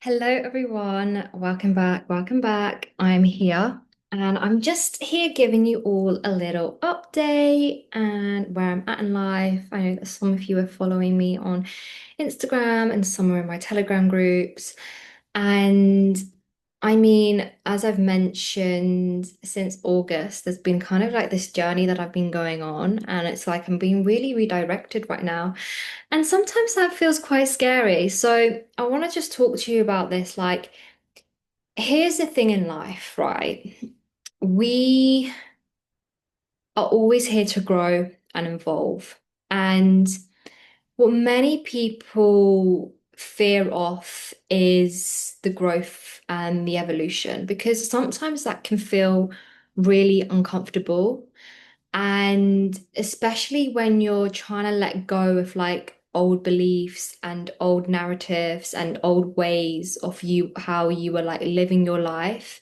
Hello, everyone. Welcome back. Welcome back. I'm here and I'm just here giving you all a little update and where I'm at in life. I know that some of you are following me on Instagram and some are in my Telegram groups. And I mean, as I've mentioned since August, there's been kind of like this journey that I've been going on, and it's like I'm being really redirected right now. And sometimes that feels quite scary. So I want to just talk to you about this. Like, here's the thing in life, right? We are always here to grow and evolve. And what many people fear of is the growth and the evolution, because sometimes that can feel really uncomfortable. And especially when you're trying to let go of like old beliefs and old narratives and old ways of you, how you were like living your life.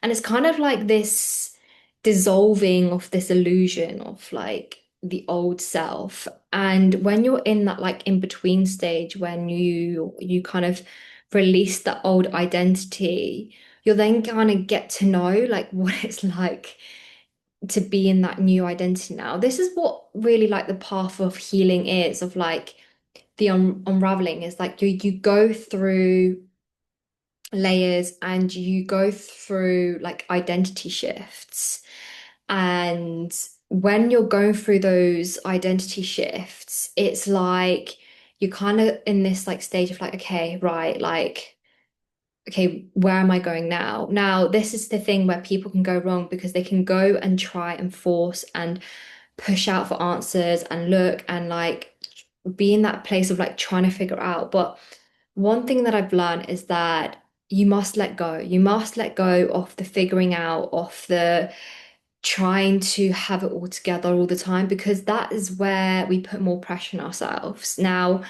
And it's kind of like this dissolving of this illusion of like the old self. And when you're in that like in between stage, when you kind of release that old identity, you'll then kind of get to know like what it's like to be in that new identity now. This is what really like the path of healing is, of like the unraveling is like you go through layers and you go through like identity shifts. And when you're going through those identity shifts, it's like you're kind of in this like stage of like, okay, right, like okay, where am I going now? Now, this is the thing where people can go wrong because they can go and try and force and push out for answers and look and like be in that place of like trying to figure out. But one thing that I've learned is that you must let go. You must let go of the figuring out, of the trying to have it all together all the time, because that is where we put more pressure on ourselves. Now,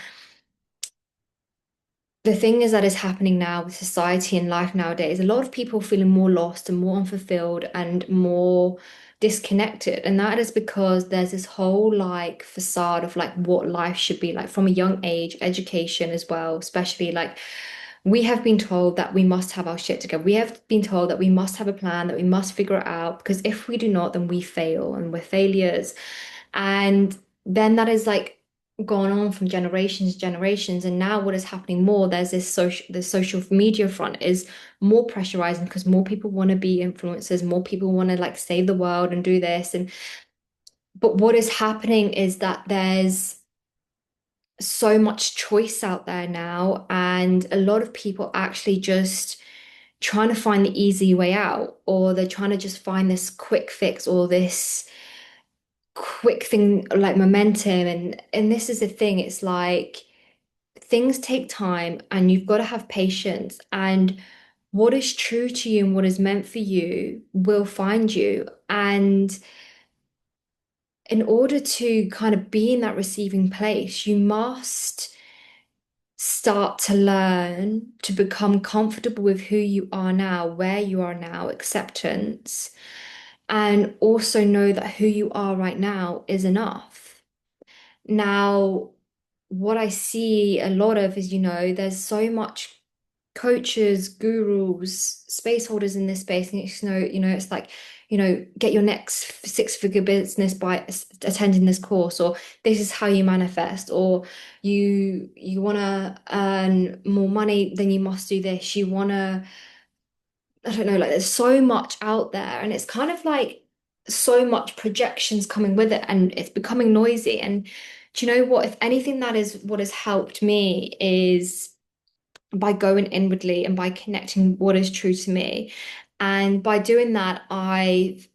the thing is that is happening now with society and life nowadays. A lot of people feeling more lost and more unfulfilled and more disconnected. And that is because there's this whole like facade of like what life should be like from a young age, education as well, especially like we have been told that we must have our shit together. We have been told that we must have a plan, that we must figure it out, because if we do not, then we fail and we're failures. And then that is like gone on from generations to generations. And now what is happening more, there's this social media front is more pressurizing because more people want to be influencers, more people want to like save the world and do this. And but what is happening is that there's so much choice out there now, and a lot of people actually just trying to find the easy way out, or they're trying to just find this quick fix or this quick thing like momentum. And this is the thing, it's like things take time and you've got to have patience, and what is true to you and what is meant for you will find you. And in order to kind of be in that receiving place, you must start to learn to become comfortable with who you are now, where you are now, acceptance, and also know that who you are right now is enough. Now, what I see a lot of is, there's so much coaches, gurus, space holders in this space, and it's like, get your next six-figure business by attending this course, or this is how you manifest, or you want to earn more money, then you must do this. You want to, I don't know, like there's so much out there, and it's kind of like so much projections coming with it, and it's becoming noisy. And do you know what? If anything, that is what has helped me is by going inwardly and by connecting what is true to me. And by doing that,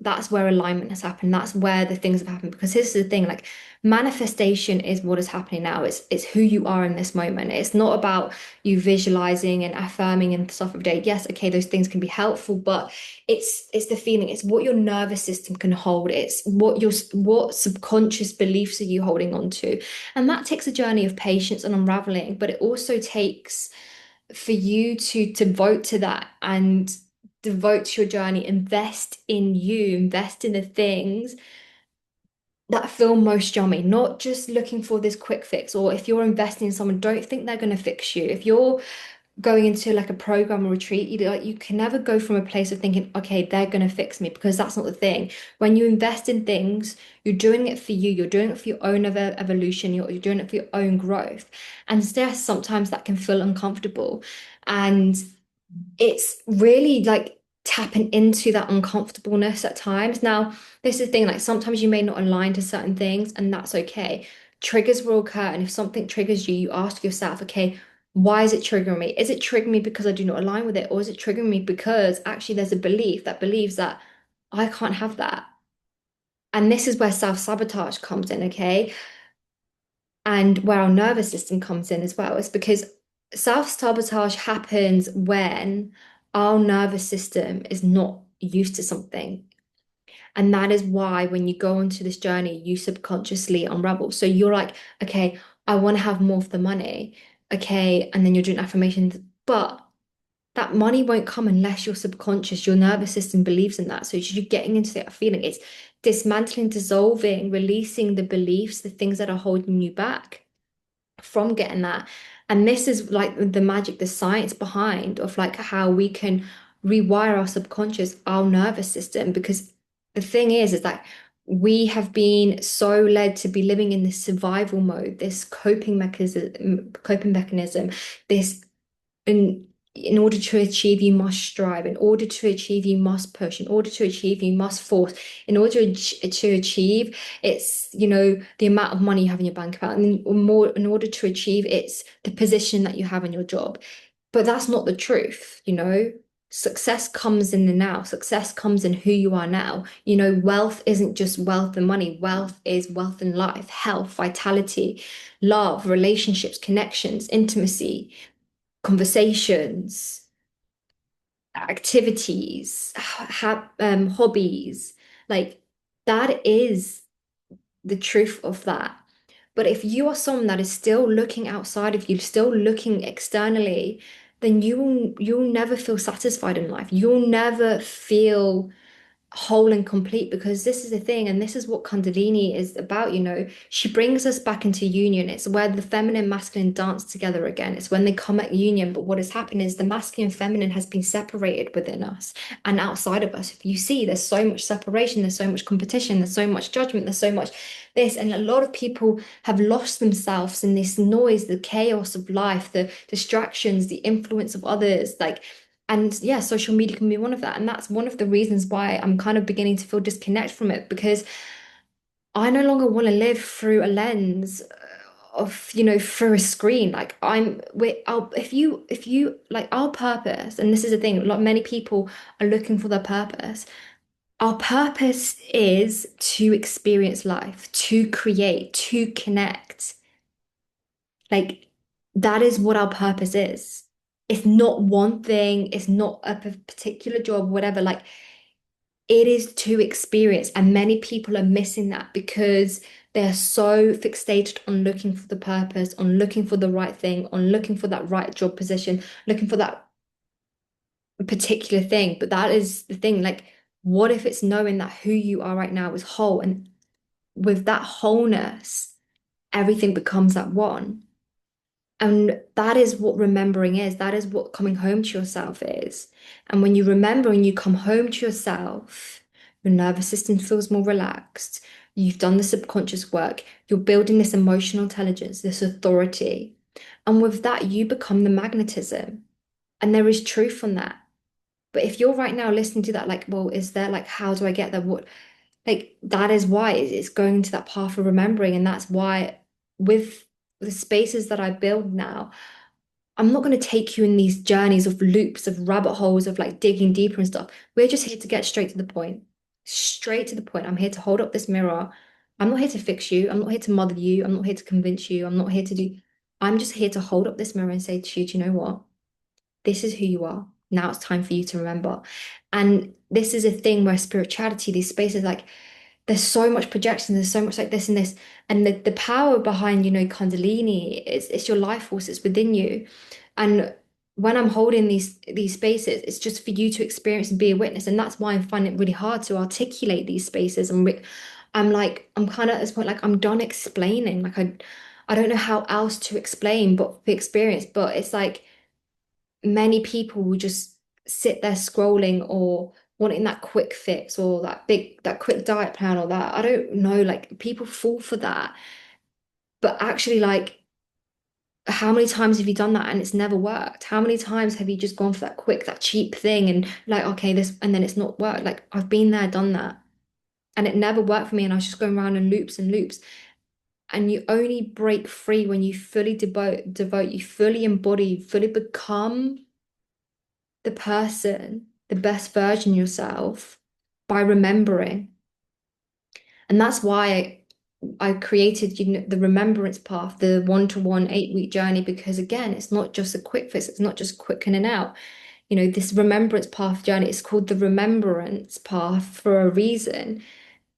that's where alignment has happened. That's where the things have happened. Because this is the thing, like manifestation is what is happening now. It's who you are in this moment. It's not about you visualizing and affirming and stuff every day. Yes, okay, those things can be helpful, but it's the feeling, it's what your nervous system can hold. It's what subconscious beliefs are you holding on to. And that takes a journey of patience and unraveling, but it also takes for you to devote to that and devote to your journey, invest in you, invest in the things that feel most yummy, not just looking for this quick fix. Or if you're investing in someone, don't think they're going to fix you. If you're going into like a program or retreat, you can never go from a place of thinking, okay, they're gonna fix me, because that's not the thing. When you invest in things, you're doing it for you, you're doing it for your own evolution, you're doing it for your own growth. And yes, sometimes that can feel uncomfortable. And it's really like tapping into that uncomfortableness at times. Now, this is the thing, like sometimes you may not align to certain things, and that's okay. Triggers will occur, and if something triggers you, you ask yourself, okay, why is it triggering me? Is it triggering me because I do not align with it, or is it triggering me because actually there's a belief that believes that I can't have that? And this is where self-sabotage comes in, okay? And where our nervous system comes in as well, is because self-sabotage happens when our nervous system is not used to something. And that is why when you go onto this journey, you subconsciously unravel. So you're like, okay, I want to have more of the money. Okay. And then you're doing affirmations, but that money won't come unless your subconscious, your nervous system believes in that. So you're getting into that feeling. It's dismantling, dissolving, releasing the beliefs, the things that are holding you back from getting that. And this is like the magic, the science behind of like how we can rewire our subconscious, our nervous system, because the thing is that we have been so led to be living in this survival mode, this coping mechanism, this in order to achieve, you must strive. In order to achieve, you must push. In order to achieve, you must force. In order to achieve, it's, the amount of money you have in your bank account. And then more, in order to achieve, it's the position that you have in your job. But that's not the truth. Success comes in the now. Success comes in who you are now. Wealth isn't just wealth and money. Wealth is wealth in life, health, vitality, love, relationships, connections, intimacy, conversations, activities, hobbies. Like that is the truth of that. But if you are someone that is still looking outside of you, still looking externally, then you'll never feel satisfied in life. You'll never feel whole and complete, because this is the thing, and this is what Kundalini is about. She brings us back into union. It's where the feminine and masculine dance together again. It's when they come at union. But what has happened is the masculine and feminine has been separated within us and outside of us. If you see, there's so much separation, there's so much competition, there's so much judgment, there's so much this, and a lot of people have lost themselves in this noise, the chaos of life, the distractions, the influence of others, like. And yeah, social media can be one of that. And that's one of the reasons why I'm kind of beginning to feel disconnect from it, because I no longer want to live through a lens of, through a screen. Like if you like our purpose, and this is the thing, like many people are looking for their purpose. Our purpose is to experience life, to create, to connect. Like that is what our purpose is. It's not one thing, it's not a particular job, whatever. Like it is to experience. And many people are missing that because they're so fixated on looking for the purpose, on looking for the right thing, on looking for that right job position, looking for that particular thing. But that is the thing. Like, what if it's knowing that who you are right now is whole? And with that wholeness, everything becomes at one. And that is what remembering is. That is what coming home to yourself is. And when you remember and you come home to yourself, your nervous system feels more relaxed. You've done the subconscious work. You're building this emotional intelligence, this authority. And with that, you become the magnetism. And there is truth on that. But if you're right now listening to that, like, well, is there like, how do I get there? What, like, that is why it's going to that path of remembering. And that's why with the spaces that I build now, I'm not going to take you in these journeys of loops of rabbit holes of like digging deeper and stuff. We're just here to get straight to the point. Straight to the point. I'm here to hold up this mirror. I'm not here to fix you. I'm not here to mother you. I'm not here to convince you. I'm not here to do. I'm just here to hold up this mirror and say to you, do you know what? This is who you are. Now it's time for you to remember. And this is a thing where spirituality, these spaces, like there's so much projection, there's so much like this and this. And the power behind, Kundalini, it's your life force, it's within you. And when I'm holding these spaces, it's just for you to experience and be a witness. And that's why I find it really hard to articulate these spaces. I'm kind of at this point, like I'm done explaining. Like I don't know how else to explain but the experience. But it's like many people will just sit there scrolling or wanting that quick fix or that quick diet plan or that. I don't know, like people fall for that. But actually, like, how many times have you done that and it's never worked? How many times have you just gone for that quick, that cheap thing and like, okay, this, and then it's not worked? Like, I've been there, done that, and it never worked for me. And I was just going around in loops and loops. And you only break free when you fully devote, you fully embody, you fully become the person, the best version of yourself by remembering. And that's why I created, the remembrance path, the one-to-one 8-week journey, because again, it's not just a quick fix, it's not just quick in and out. This remembrance path journey is called the remembrance path for a reason,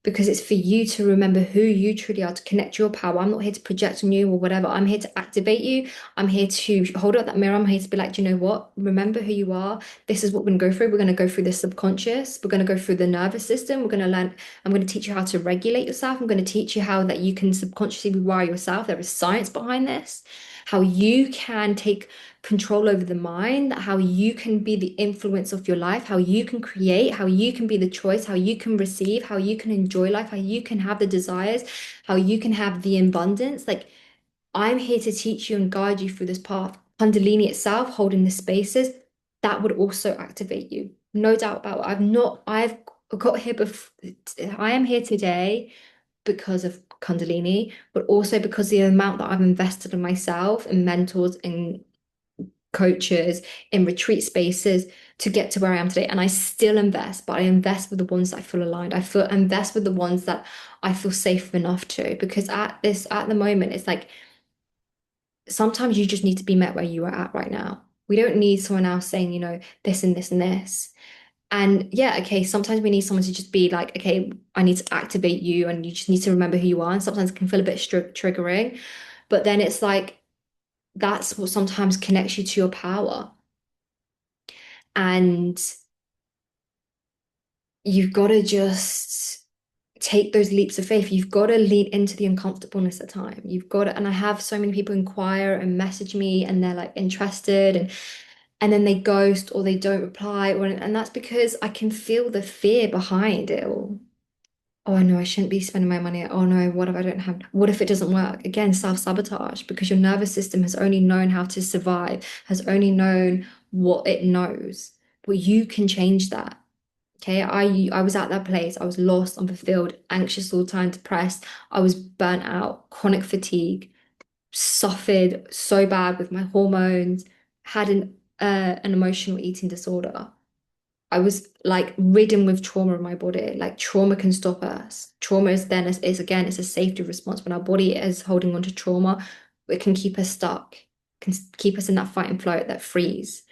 because it's for you to remember who you truly are, to connect your power. I'm not here to project on you or whatever. I'm here to activate you. I'm here to hold up that mirror. I'm here to be like, do you know what? Remember who you are. This is what we're going to go through. We're going to go through the subconscious. We're going to go through the nervous system. We're going to learn. I'm going to teach you how to regulate yourself. I'm going to teach you how that you can subconsciously rewire yourself. There is science behind this. How you can take control over the mind, how you can be the influence of your life, how you can create, how you can be the choice, how you can receive, how you can enjoy life, how you can have the desires, how you can have the abundance. Like, I'm here to teach you and guide you through this path. Kundalini itself, holding the spaces, that would also activate you. No doubt about it. I've got here before. I am here today because of Kundalini, but also because the amount that I've invested in myself and mentors and coaches in retreat spaces to get to where I am today. And I still invest, but I invest with the ones that I feel aligned. Invest with the ones that I feel safe enough to, because at the moment, it's like sometimes you just need to be met where you are at right now. We don't need someone else saying, this and this and this. And yeah, okay, sometimes we need someone to just be like, okay, I need to activate you and you just need to remember who you are. And sometimes it can feel a bit triggering, but then it's like that's what sometimes connects you to your power. And you've got to just take those leaps of faith. You've got to lean into the uncomfortableness at time. You've got to, and I have so many people inquire and message me and they're like interested and then they ghost or they don't reply and that's because I can feel the fear behind it all. Oh no, I shouldn't be spending my money. Oh no, what if I don't have, what if it doesn't work? Again, self-sabotage, because your nervous system has only known how to survive, has only known what it knows. But you can change that. Okay, I was at that place. I was lost, unfulfilled, anxious all the time, depressed. I was burnt out, chronic fatigue, suffered so bad with my hormones, had an emotional eating disorder. I was like ridden with trauma in my body. Like trauma can stop us. Trauma is again, it's a safety response. When our body is holding on to trauma, it can keep us stuck, can keep us in that fight and flight, that freeze.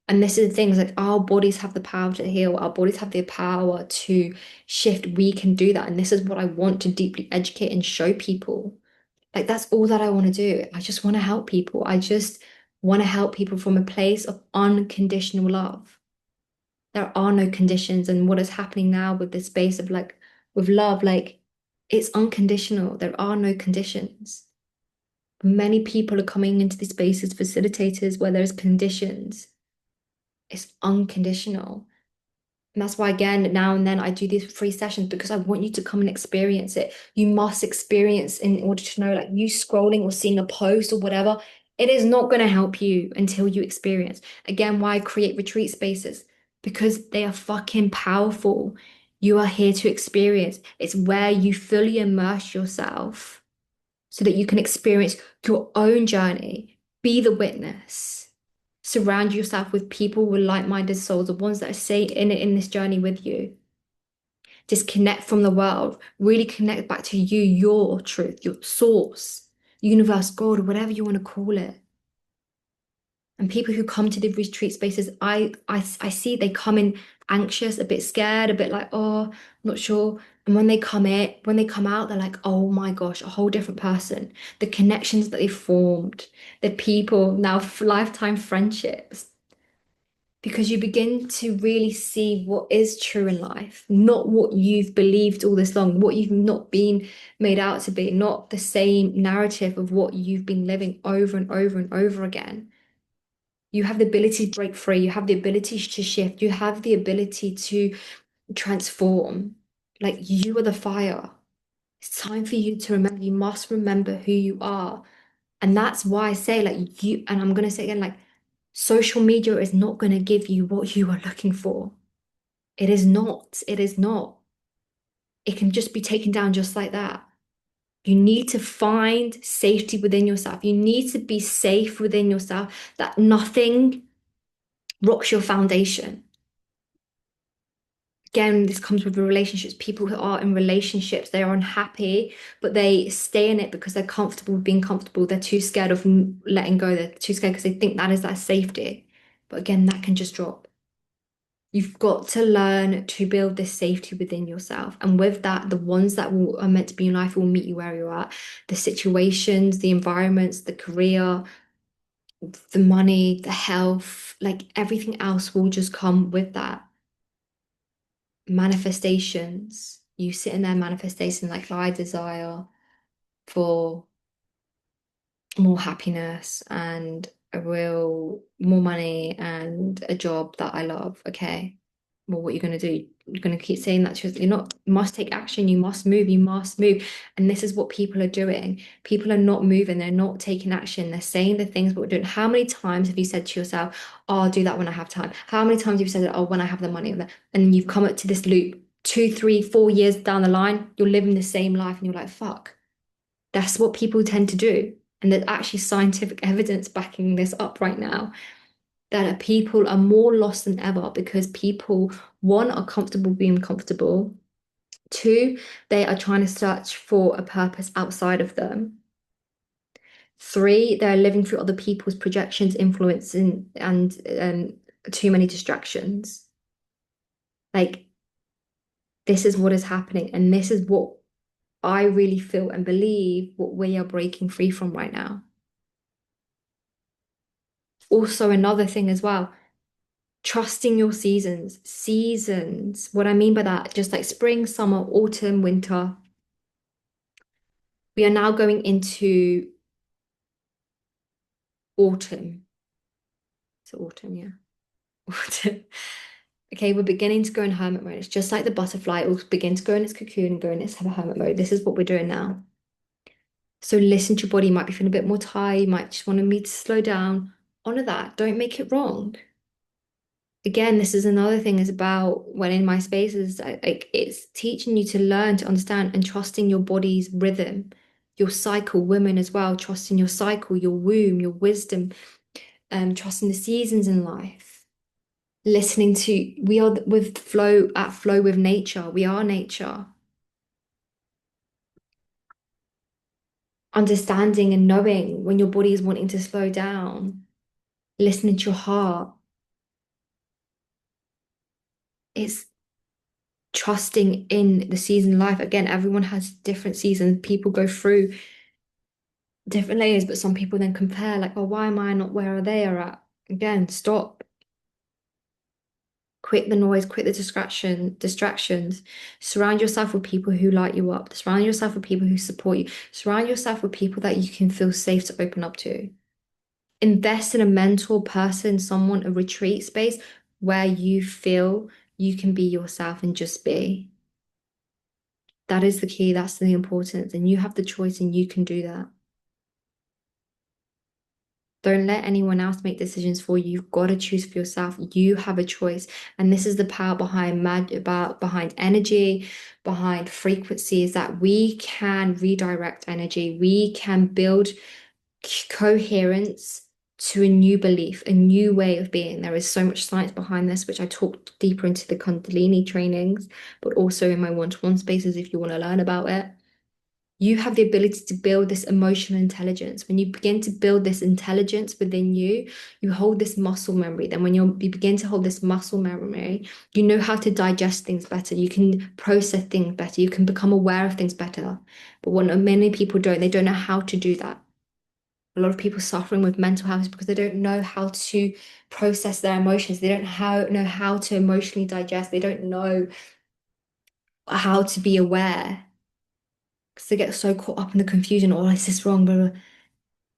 And this is the thing, is like our bodies have the power to heal, our bodies have the power to shift. We can do that. And this is what I want to deeply educate and show people. Like that's all that I want to do. I just want to help people. I just want to help people from a place of unconditional love. There are no conditions. And what is happening now with this space of like with love, like it's unconditional. There are no conditions. Many people are coming into these spaces, facilitators, where there's conditions. It's unconditional. And that's why, again, now and then I do these free sessions because I want you to come and experience it. You must experience in order to know, like you scrolling or seeing a post or whatever, it is not going to help you until you experience. Again, why I create retreat spaces? Because they are fucking powerful. You are here to experience. It's where you fully immerse yourself so that you can experience your own journey, be the witness. Surround yourself with people with like-minded souls, the ones that are say in this journey with you. Disconnect from the world, really connect back to you, your truth, your source, universe, God, whatever you want to call it. And people who come to the retreat spaces, I see they come in anxious, a bit scared, a bit like, oh, not sure. And when they come out, they're like, oh my gosh, a whole different person. The connections that they formed, the people now lifetime friendships, because you begin to really see what is true in life, not what you've believed all this long, what you've not been made out to be, not the same narrative of what you've been living over and over and over again. You have the ability to break free. You have the ability to shift. You have the ability to transform. Like you are the fire. It's time for you to remember. You must remember who you are. And that's why I say, like, you, and I'm going to say again, like, social media is not going to give you what you are looking for. It is not. It is not. It can just be taken down just like that. You need to find safety within yourself. You need to be safe within yourself, that nothing rocks your foundation. Again, this comes with the relationships. People who are in relationships, they are unhappy, but they stay in it because they're comfortable with being comfortable. They're too scared of letting go. They're too scared because they think that is their safety. But again, that can just drop. You've got to learn to build this safety within yourself. And with that, the ones that are meant to be in life will meet you where you're at. The situations, the environments, the career, the money, the health, like everything else will just come with that. Manifestations. You sit in there manifestation like I desire for more happiness and a real more money and a job that I love. Okay. Well, what you're going to do? You're going to keep saying that to yourself. You're not, you must take action. You must move. You must move. And this is what people are doing. People are not moving. They're not taking action. They're saying the things, but we're doing. How many times have you said to yourself, oh, I'll do that when I have time? How many times have you said, oh, when I have the money? And you've come up to this loop 2, 3, 4 years down the line, you're living the same life and you're like, fuck. That's what people tend to do. And there's actually scientific evidence backing this up right now that people are more lost than ever because people, one, are comfortable being comfortable. Two, they are trying to search for a purpose outside of them. Three, they're living through other people's projections, influence, and too many distractions. Like, this is what is happening. And this is what I really feel and believe what we are breaking free from right now. Also, another thing as well, trusting your seasons. Seasons. What I mean by that, just like spring, summer, autumn, winter. We are now going into autumn. So autumn, yeah. Autumn. Okay, we're beginning to go in hermit mode. It's just like the butterfly. It will begin to go in its cocoon and go in its hermit mode. This is what we're doing now. So listen to your body. You might be feeling a bit more tired. You might just want me to slow down. Honor that. Don't make it wrong. Again, this is another thing is about when in my spaces, like it's teaching you to learn to understand and trusting your body's rhythm, your cycle, women as well, trusting your cycle, your womb, your wisdom, trusting the seasons in life, listening to, we are with flow, at flow with nature. We are nature. Understanding and knowing when your body is wanting to slow down, listening to your heart. It's trusting in the season life. Again, everyone has different seasons. People go through different layers, but some people then compare, like, oh, why am I not where they are at? Again, stop. Quit the noise, quit the distractions. Surround yourself with people who light you up. Surround yourself with people who support you. Surround yourself with people that you can feel safe to open up to. Invest in a mentor person, someone, a retreat space where you feel you can be yourself and just be. That is the key. That's the importance. And you have the choice and you can do that. Don't let anyone else make decisions for you. You've got to choose for yourself. You have a choice. And this is the power behind behind energy, behind frequency, is that we can redirect energy. We can build coherence to a new belief, a new way of being. There is so much science behind this, which I talked deeper into the Kundalini trainings, but also in my one-to-one spaces if you want to learn about it. You have the ability to build this emotional intelligence. When you begin to build this intelligence within you, you hold this muscle memory. Then when you begin to hold this muscle memory, you know how to digest things better. You can process things better. You can become aware of things better. But what many people don't, they don't know how to do that. A lot of people suffering with mental health is because they don't know how to process their emotions. They don't know how to emotionally digest. They don't know how to be aware because they get so caught up in the confusion. Oh, is this wrong? Blah, blah.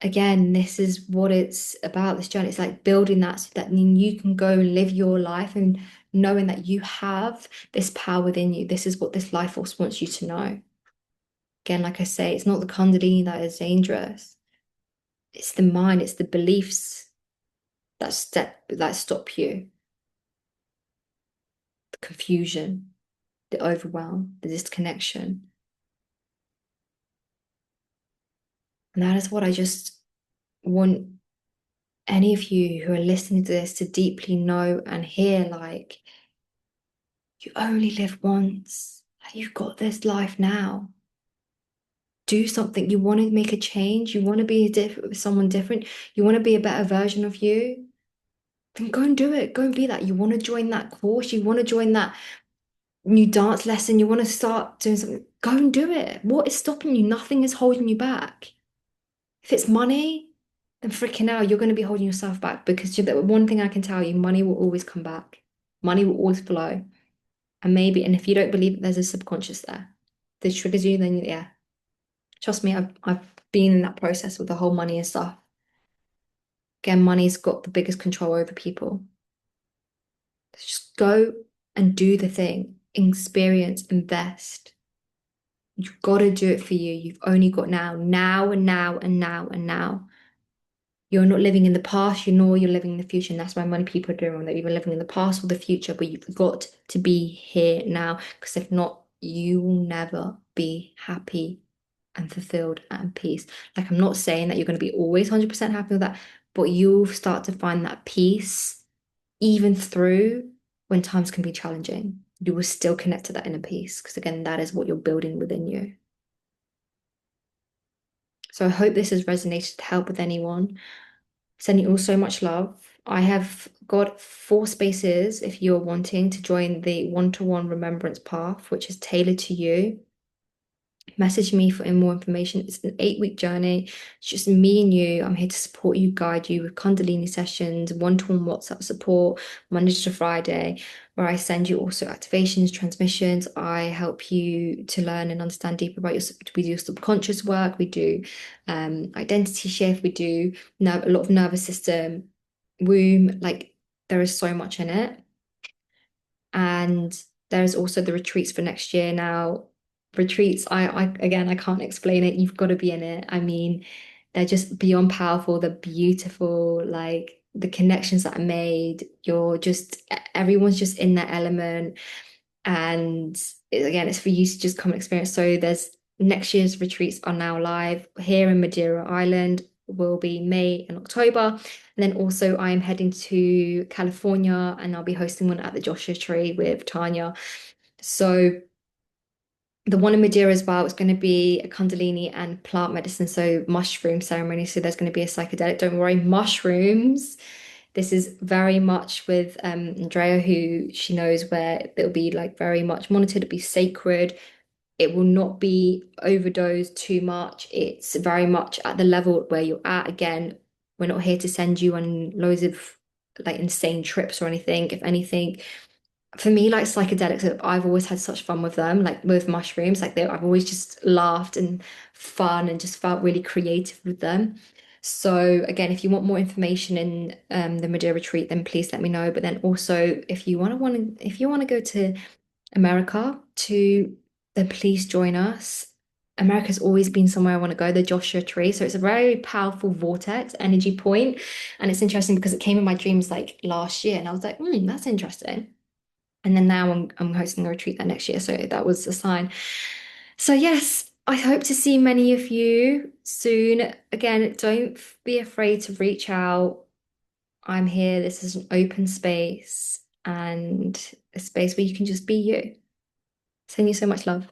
again, this is what it's about, this journey. It's like building that so that then you can go and live your life and knowing that you have this power within you. This is what this life force wants you to know. Again, like I say, it's not the Kundalini that is dangerous. It's the mind, it's the beliefs that stop you, the confusion, the overwhelm, the disconnection. And that is what I just want any of you who are listening to this to deeply know and hear, like, you only live once. You've got this life now. Do something. You want to make a change. You want to be someone different. You want to be a better version of you. Then go and do it. Go and be that. You want to join that course. You want to join that new dance lesson. You want to start doing something. Go and do it. What is stopping you? Nothing is holding you back. If it's money, then freaking out, you're going to be holding yourself back because the one thing I can tell you, money will always come back. Money will always flow. And if you don't believe that there's a subconscious there that triggers you, then yeah, trust me, I've been in that process with the whole money and stuff. Again, money's got the biggest control over people. Just go and do the thing, experience, invest. You've got to do it for you. You've only got now, now and now and now and now. You're not living in the past, you know you're living in the future. And that's why many people are doing wrong. They're either living in the past or the future, but you've got to be here now. Because if not, you will never be happy and fulfilled and at peace. Like, I'm not saying that you're going to be always 100% happy with that, but you'll start to find that peace even through when times can be challenging. You will still connect to that inner peace. Because again, that is what you're building within you. So I hope this has resonated to help with anyone. Sending you all so much love. I have got 4 spaces if you're wanting to join the one-to-one remembrance path, which is tailored to you. Message me for more information. It's an 8-week journey. It's just me and you. I'm here to support you, guide you with Kundalini sessions, one-to-one WhatsApp support, Monday to Friday, where I send you also activations, transmissions. I help you to learn and understand deeper about we do subconscious work, we do identity shift, we do a lot of nervous system, womb, like there is so much in it. And there's also the retreats for next year now. Retreats, again, I can't explain it. You've got to be in it. I mean, they're just beyond powerful. They're beautiful. Like the connections that are made, everyone's just in their element. And again, it's for you to just come and experience. So there's next year's retreats are now live here in Madeira Island, will be May and October. And then also I'm heading to California and I'll be hosting one at the Joshua Tree with Tanya. So the one in Madeira as well is going to be a Kundalini and plant medicine, so mushroom ceremony. So there's going to be a psychedelic. Don't worry, mushrooms. This is very much with Andrea, who she knows where it'll be like very much monitored, it'll be sacred. It will not be overdosed too much. It's very much at the level where you're at. Again, we're not here to send you on loads of like insane trips or anything. If anything, for me, like psychedelics, I've always had such fun with them, like with mushrooms. I've always just laughed and fun and just felt really creative with them. So again, if you want more information in the Madeira retreat, then please let me know. But then also, if you want to go to America to, then please join us. America's always been somewhere I want to go, the Joshua Tree. So it's a very powerful vortex energy point. And it's interesting because it came in my dreams like last year, and I was like, that's interesting. And then now I'm hosting a retreat there next year. So that was a sign. So yes, I hope to see many of you soon. Again, don't be afraid to reach out. I'm here. This is an open space and a space where you can just be you. Sending you so much love.